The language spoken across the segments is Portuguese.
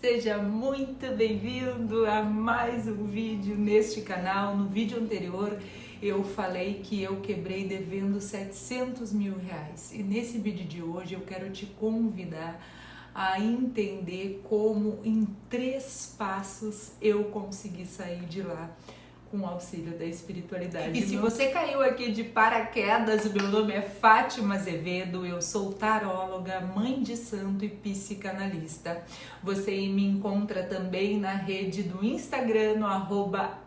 Seja muito bem-vindo a mais um vídeo neste canal. No vídeo anterior eu falei que eu quebrei devendo 700 mil reais e nesse vídeo de hoje eu quero te convidar a entender como em 3 passos eu consegui sair de lá com o auxílio da espiritualidade. E se você caiu aqui de paraquedas, meu nome é Fátima Azevedo, eu sou taróloga, mãe de santo e psicanalista. Você me encontra também na rede do Instagram, no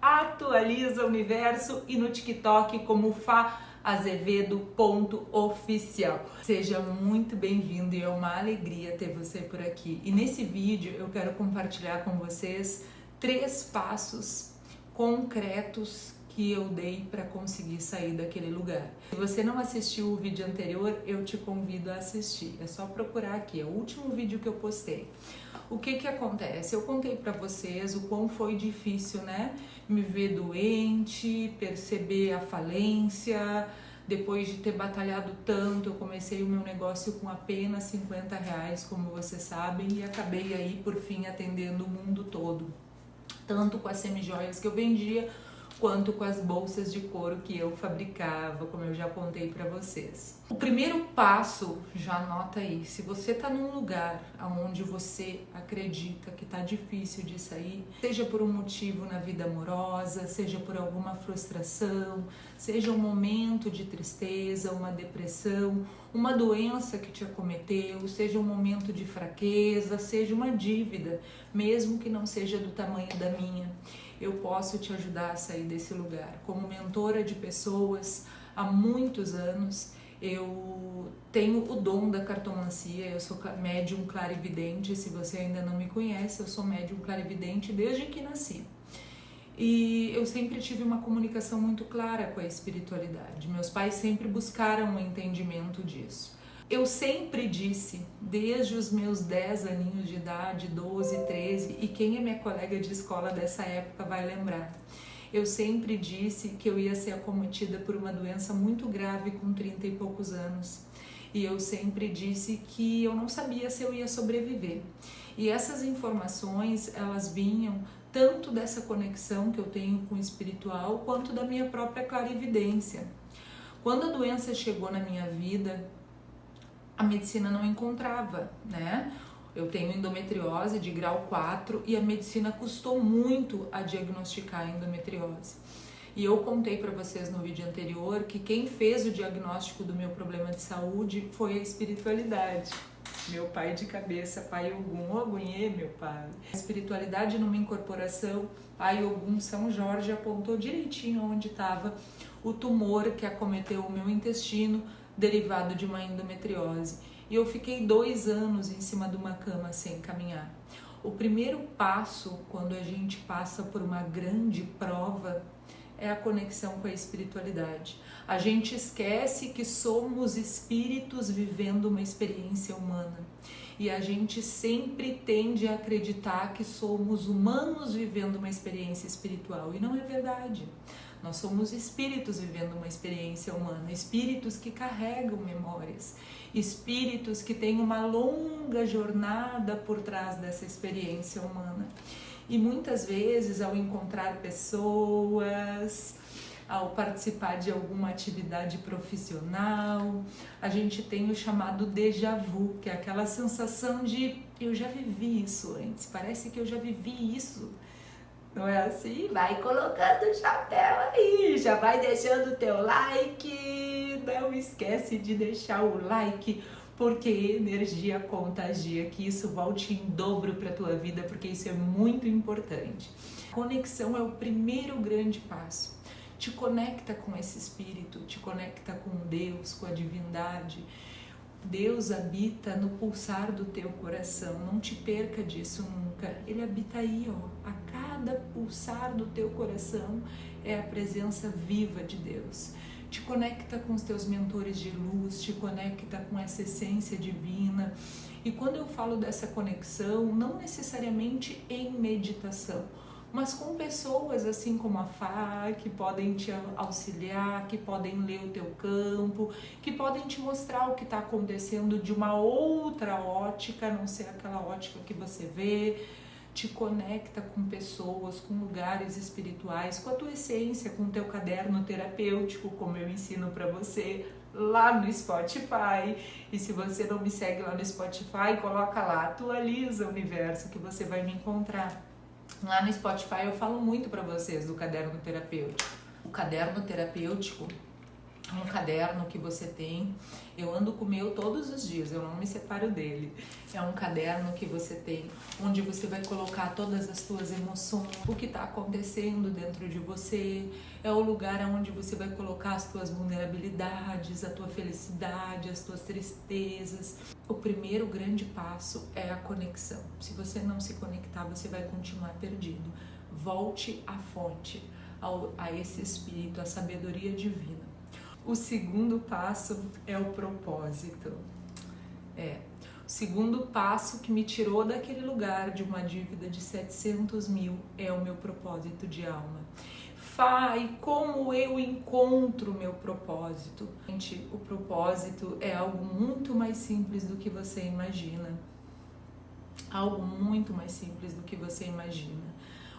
@atualizauniverso e no TikTok como fazevedo.oficial. Seja muito bem-vindo e é uma alegria ter você por aqui. E nesse vídeo eu quero compartilhar com vocês 3 passos concretos que eu dei para conseguir sair daquele lugar. Se você não assistiu o vídeo anterior, eu te convido a assistir. É só procurar aqui, é o último vídeo que eu postei. O que acontece? Eu contei para vocês o quão foi difícil, né? Me ver doente, perceber a falência. Depois de ter batalhado tanto, eu comecei o meu negócio com apenas 50 reais, como vocês sabem, e acabei aí, por fim, atendendo o mundo todo. Tanto com as semijoias que eu vendia, quanto com as bolsas de couro que eu fabricava, como eu já contei para vocês. O primeiro passo, já anota aí, se você tá num lugar onde você acredita que tá difícil de sair, seja por um motivo na vida amorosa, seja por alguma frustração, seja um momento de tristeza, uma depressão, uma doença que te acometeu, seja um momento de fraqueza, seja uma dívida, mesmo que não seja do tamanho da minha, eu posso te ajudar a sair desse lugar. Como mentora de pessoas há muitos anos, eu tenho o dom da cartomancia, eu sou médium clarividente. Se você ainda não me conhece, eu sou médium clarividente desde que nasci. E eu sempre tive uma comunicação muito clara com a espiritualidade. Meus pais sempre buscaram um entendimento disso. Eu sempre disse, desde os meus 10 aninhos de idade, 12, 13, e quem é minha colega de escola dessa época vai lembrar, eu sempre disse que eu ia ser acometida por uma doença muito grave com 30 e poucos anos. E eu sempre disse que eu não sabia se eu ia sobreviver. E essas informações, elas vinham tanto dessa conexão que eu tenho com o espiritual, quanto da minha própria clarividência. Quando a doença chegou na minha vida, a medicina não encontrava, né? Eu tenho endometriose de grau 4 e a medicina custou muito a diagnosticar a endometriose. E eu contei para vocês no vídeo anterior que quem fez o diagnóstico do meu problema de saúde foi a espiritualidade. Meu pai de cabeça, Pai Ogum, Ogunhê, meu pai. A espiritualidade numa incorporação, Pai Ogum, São Jorge, apontou direitinho onde estava o tumor que acometeu o meu intestino, derivado de uma endometriose. E eu fiquei 2 anos em cima de uma cama sem caminhar. O primeiro passo, quando a gente passa por uma grande prova, é a conexão com a espiritualidade. A gente esquece que somos espíritos vivendo uma experiência humana. E a gente sempre tende a acreditar que somos humanos vivendo uma experiência espiritual. E não é verdade. Nós somos espíritos vivendo uma experiência humana, espíritos que carregam memórias, espíritos que têm uma longa jornada por trás dessa experiência humana. E muitas vezes, ao encontrar pessoas, ao participar de alguma atividade profissional, a gente tem o chamado déjà vu, que é aquela sensação de eu já vivi isso antes, parece que eu já vivi isso. Não é assim? Vai colocando o chapéu aí, já vai deixando o teu like, não esquece de deixar o like, porque energia contagia, que isso volte em dobro para a tua vida, porque isso é muito importante. Conexão é o primeiro grande passo. Te conecta com esse espírito, te conecta com Deus, com a divindade. Deus habita no pulsar do teu coração, não te perca disso nunca. Ele habita aí, ó, a cada pulsar do teu coração é a presença viva de Deus. Te conecta com os teus mentores de luz, te conecta com essa essência divina. E quando eu falo dessa conexão, não necessariamente em meditação, mas com pessoas assim como a Fá, que podem te auxiliar, que podem ler o teu campo, que podem te mostrar o que está acontecendo de uma outra ótica, a não ser aquela ótica que você vê. te conecta com pessoas, com lugares espirituais, com a tua essência, com o teu caderno terapêutico, como eu ensino para você lá no Spotify. E se você não me segue lá no Spotify, coloca lá, atualiza o universo, que você vai me encontrar. Lá no Spotify eu falo muito para vocês do caderno terapêutico. O caderno terapêutico é um caderno que você tem, eu ando com o meu todos os dias, eu não me separo dele. É um caderno que você tem, onde você vai colocar todas as suas emoções, o que está acontecendo dentro de você. É o lugar onde você vai colocar as tuas vulnerabilidades, a tua felicidade, as tuas tristezas. O primeiro grande passo é a conexão. Se você não se conectar, você vai continuar perdido. Volte à fonte, a esse espírito, à sabedoria divina. O segundo passo é o propósito. O segundo passo que me tirou daquele lugar de uma dívida de 700 mil é o meu propósito de alma. E como eu encontro o meu propósito? Gente, o propósito é algo muito mais simples do que você imagina. Algo muito mais simples do que você imagina.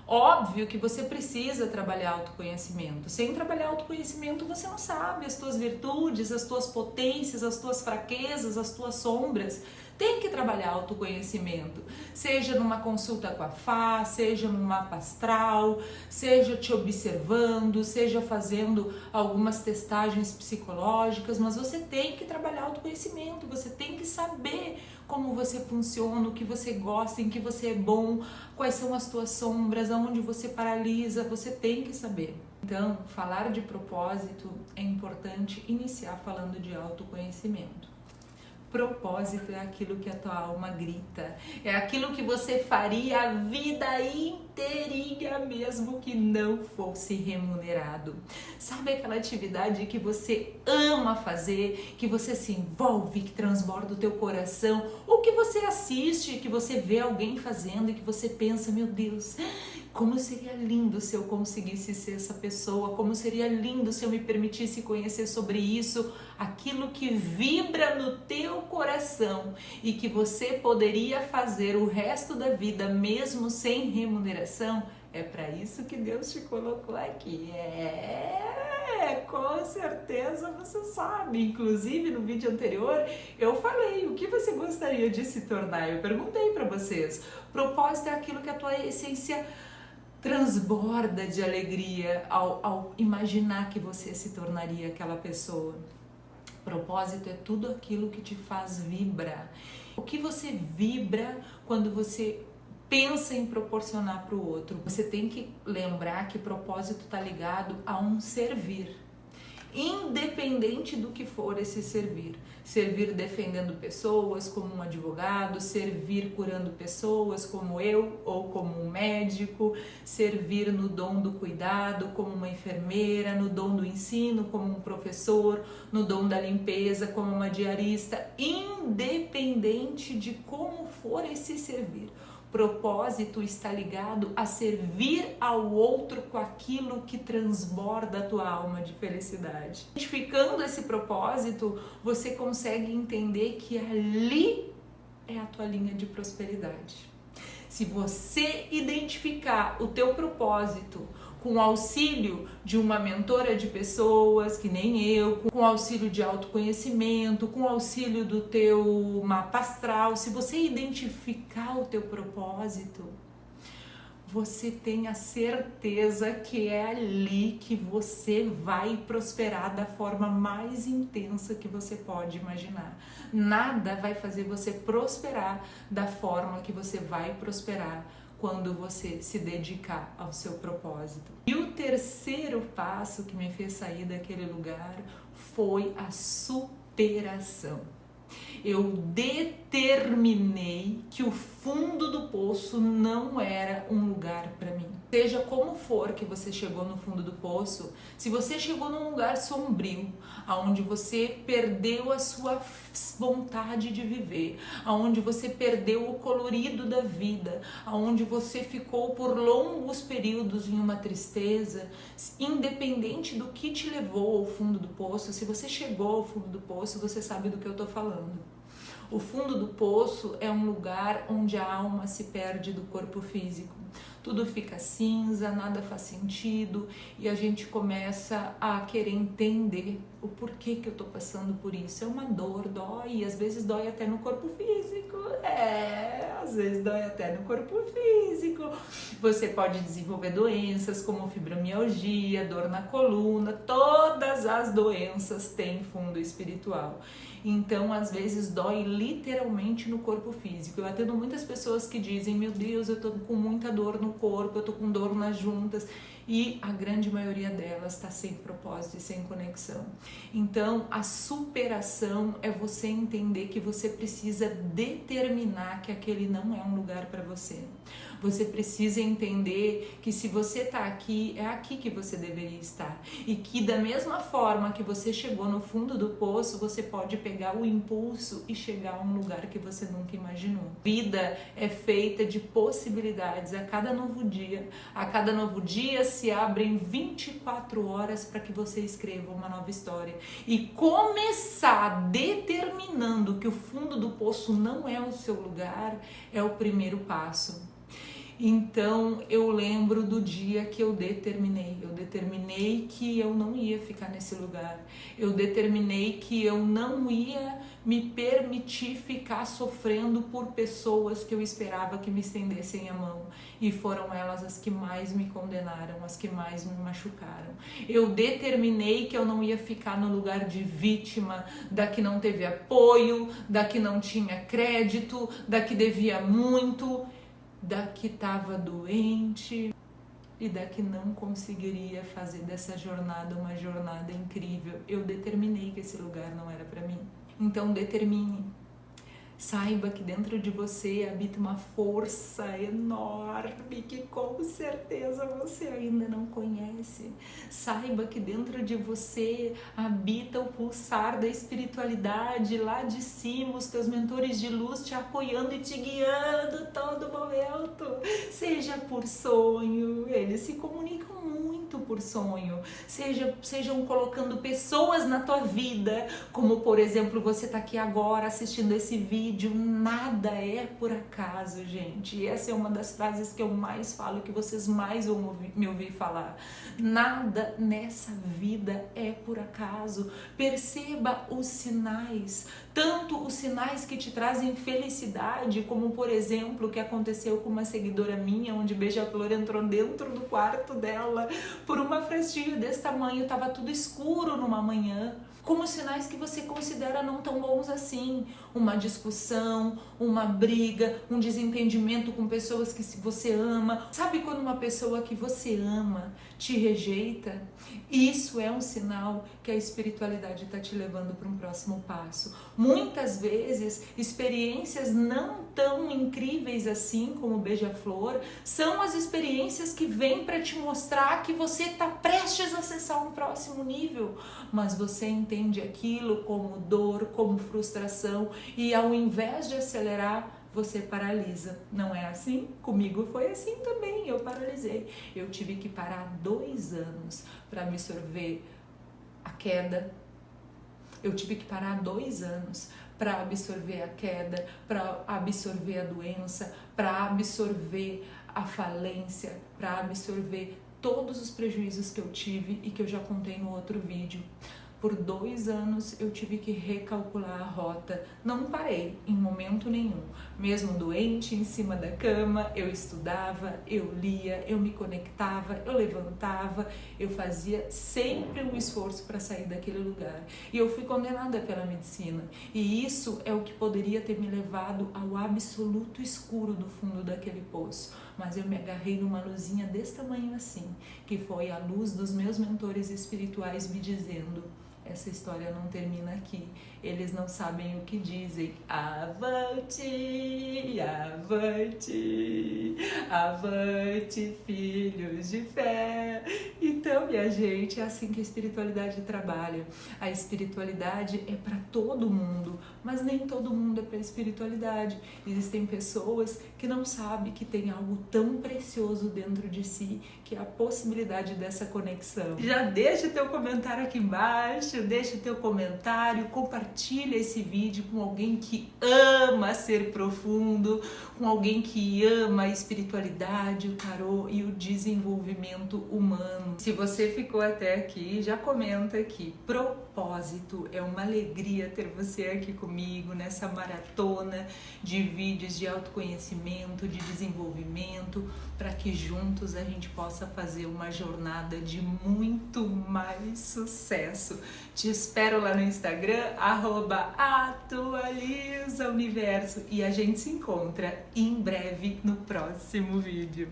Óbvio que você precisa trabalhar autoconhecimento. Sem trabalhar autoconhecimento, você não sabe as tuas virtudes, as tuas potências, as tuas fraquezas, as tuas sombras. Tem que trabalhar autoconhecimento, seja numa consulta com a Fá, seja num mapa astral, seja te observando, seja fazendo algumas testagens psicológicas, mas você tem que trabalhar autoconhecimento, você tem que saber como você funciona, o que você gosta, em que você é bom, quais são as tuas sombras, aonde você paralisa, você tem que saber. Então, falar de propósito é importante iniciar falando de autoconhecimento. Propósito é aquilo que a tua alma grita, é aquilo que você faria a vida inteirinha mesmo que não fosse remunerado. Sabe aquela atividade que você ama fazer, que você se envolve, que transborda o teu coração, ou que você assiste, que você vê alguém fazendo e que você pensa, meu Deus, como seria lindo se eu conseguisse ser essa pessoa, como seria lindo se eu me permitisse conhecer sobre isso, aquilo que vibra no teu coração e que você poderia fazer o resto da vida mesmo sem remuneração. É para isso que Deus te colocou aqui. Com certeza você sabe. Inclusive no vídeo anterior eu falei o que você gostaria de se tornar. Eu perguntei para vocês. Propósito é aquilo que a tua essência transborda de alegria ao imaginar que você se tornaria aquela pessoa. Propósito é tudo aquilo que te faz vibrar. O que você vibra quando você pensa em proporcionar para o outro? Você tem que lembrar que propósito está ligado a um servir. Independente do que for esse servir. Servir defendendo pessoas como um advogado, servir curando pessoas como eu ou como um médico, servir no dom do cuidado como uma enfermeira, no dom do ensino como um professor, no dom da limpeza como uma diarista, independente de como for esse servir. Propósito está ligado a servir ao outro com aquilo que transborda a tua alma de felicidade. Identificando esse propósito, você consegue entender que ali é a tua linha de prosperidade. Se você identificar o teu propósito com o auxílio de uma mentora de pessoas, que nem eu, com o auxílio de autoconhecimento, com o auxílio do teu mapa astral, se você identificar o teu propósito, você tem a certeza que é ali que você vai prosperar da forma mais intensa que você pode imaginar. Nada vai fazer você prosperar da forma que você vai prosperar quando você se dedicar ao seu propósito. E o terceiro passo que me fez sair daquele lugar foi a superação. Eu determinei que o fundo do poço não era um lugar para mim. Seja como for que você chegou no fundo do poço, se você chegou num lugar sombrio, aonde você perdeu a sua vontade de viver, aonde você perdeu o colorido da vida, aonde você ficou por longos períodos em uma tristeza, independente do que te levou ao fundo do poço, se você chegou ao fundo do poço, você sabe do que eu tô falando. O fundo do poço é um lugar onde a alma se perde do corpo físico. Tudo fica cinza, nada faz sentido e a gente começa a querer entender o porquê que eu tô passando por isso. É uma dor, dói, e às vezes dói até no corpo físico. Às vezes dói até no corpo físico. Você pode desenvolver doenças como fibromialgia, dor na coluna, todas as doenças têm fundo espiritual. Então, às vezes, dói literalmente no corpo físico. Eu atendo muitas pessoas que dizem, meu Deus, eu tô com muita dor no corpo, eu tô com dor nas juntas. E a grande maioria delas está sem propósito e sem conexão. Então, a superação é você entender que você precisa determinar que aquele não é um lugar para você. Você precisa entender que se você está aqui, é aqui que você deveria estar. E que da mesma forma que você chegou no fundo do poço, você pode pegar o impulso e chegar a um lugar que você nunca imaginou. Vida é feita de possibilidades. A cada novo dia se abrem 24 horas para que você escreva uma nova história. E começar determinando que o fundo do poço não é o seu lugar é o primeiro passo. Então eu lembro do dia que eu determinei que eu não ia ficar nesse lugar, eu determinei que eu não ia me permitir ficar sofrendo por pessoas que eu esperava que me estendessem a mão, e foram elas as que mais me condenaram, as que mais me machucaram. Eu determinei que eu não ia ficar no lugar de vítima, da que não teve apoio, da que não tinha crédito, da que devia muito, da que estava doente e da que não conseguiria fazer dessa jornada uma jornada incrível. Eu determinei que esse lugar não era para mim. Então determine. Saiba que dentro de você habita uma força enorme que com certeza você ainda não conhece. Saiba que dentro de você habita o pulsar da espiritualidade lá de cima, os teus mentores de luz te apoiando e te guiando todo momento. Seja por sonho, eles se comunicam muito por sonho. Sejam colocando pessoas na tua vida, como por exemplo você está aqui agora assistindo esse vídeo. Nada é por acaso, gente. E essa é uma das frases que eu mais falo, que vocês mais vão me ouvir falar. Nada nessa vida é por acaso. Perceba os sinais, tanto os sinais que te trazem felicidade, como por exemplo o que aconteceu com uma seguidora minha, onde Beija-Flor entrou dentro do quarto dela por uma frestinha desse tamanho, estava tudo escuro numa manhã. Como sinais que você considera não tão bons assim, uma discussão, uma briga, um desentendimento com pessoas que você ama. Sabe quando uma pessoa que você ama te rejeita? Isso é um sinal que a espiritualidade está te levando para um próximo passo. Muitas vezes, experiências não tão incríveis assim como Beija-Flor são as experiências que vêm para te mostrar que você está prestes a acessar um próximo nível, mas você entende aquilo como dor, como frustração, e ao invés de acelerar, você paralisa. Não é assim? Comigo foi assim também, eu paralisei. Eu tive que parar 2 anos para absorver a queda. Eu tive que parar 2 anos para absorver a queda, para absorver a doença, para absorver a falência, para absorver todos os prejuízos que eu tive e que eu já contei no outro vídeo. Por 2 anos eu tive que recalcular a rota. Não parei em momento nenhum. Mesmo doente, em cima da cama, eu estudava, eu lia, eu me conectava, eu levantava, eu fazia sempre um esforço para sair daquele lugar. E eu fui condenada pela medicina. E isso é o que poderia ter me levado ao absoluto escuro do fundo daquele poço. Mas eu me agarrei numa luzinha desse tamanho assim, que foi a luz dos meus mentores espirituais me dizendo: essa história não termina aqui. Eles não sabem o que dizem. Avante, avante, avante, filhos de fé. Então Então, minha gente, é assim que a espiritualidade trabalha. A espiritualidade é para todo mundo, mas nem todo mundo é para a espiritualidade. Existem pessoas que não sabem que tem algo tão precioso dentro de si, que é a possibilidade dessa conexão. Já deixa teu comentário aqui embaixo, deixa teu comentário, compartilha esse vídeo com alguém que ama ser profundo, com alguém que ama a espiritualidade, o tarô e o desenvolvimento humano. Se você ficou até aqui, já comenta aqui. Propósito, é uma alegria ter você aqui comigo nessa maratona de vídeos de autoconhecimento, de desenvolvimento, para que juntos a gente possa fazer uma jornada de muito mais sucesso. Te espero lá no Instagram, @atualizauniverso, e a gente se encontra em breve no próximo vídeo.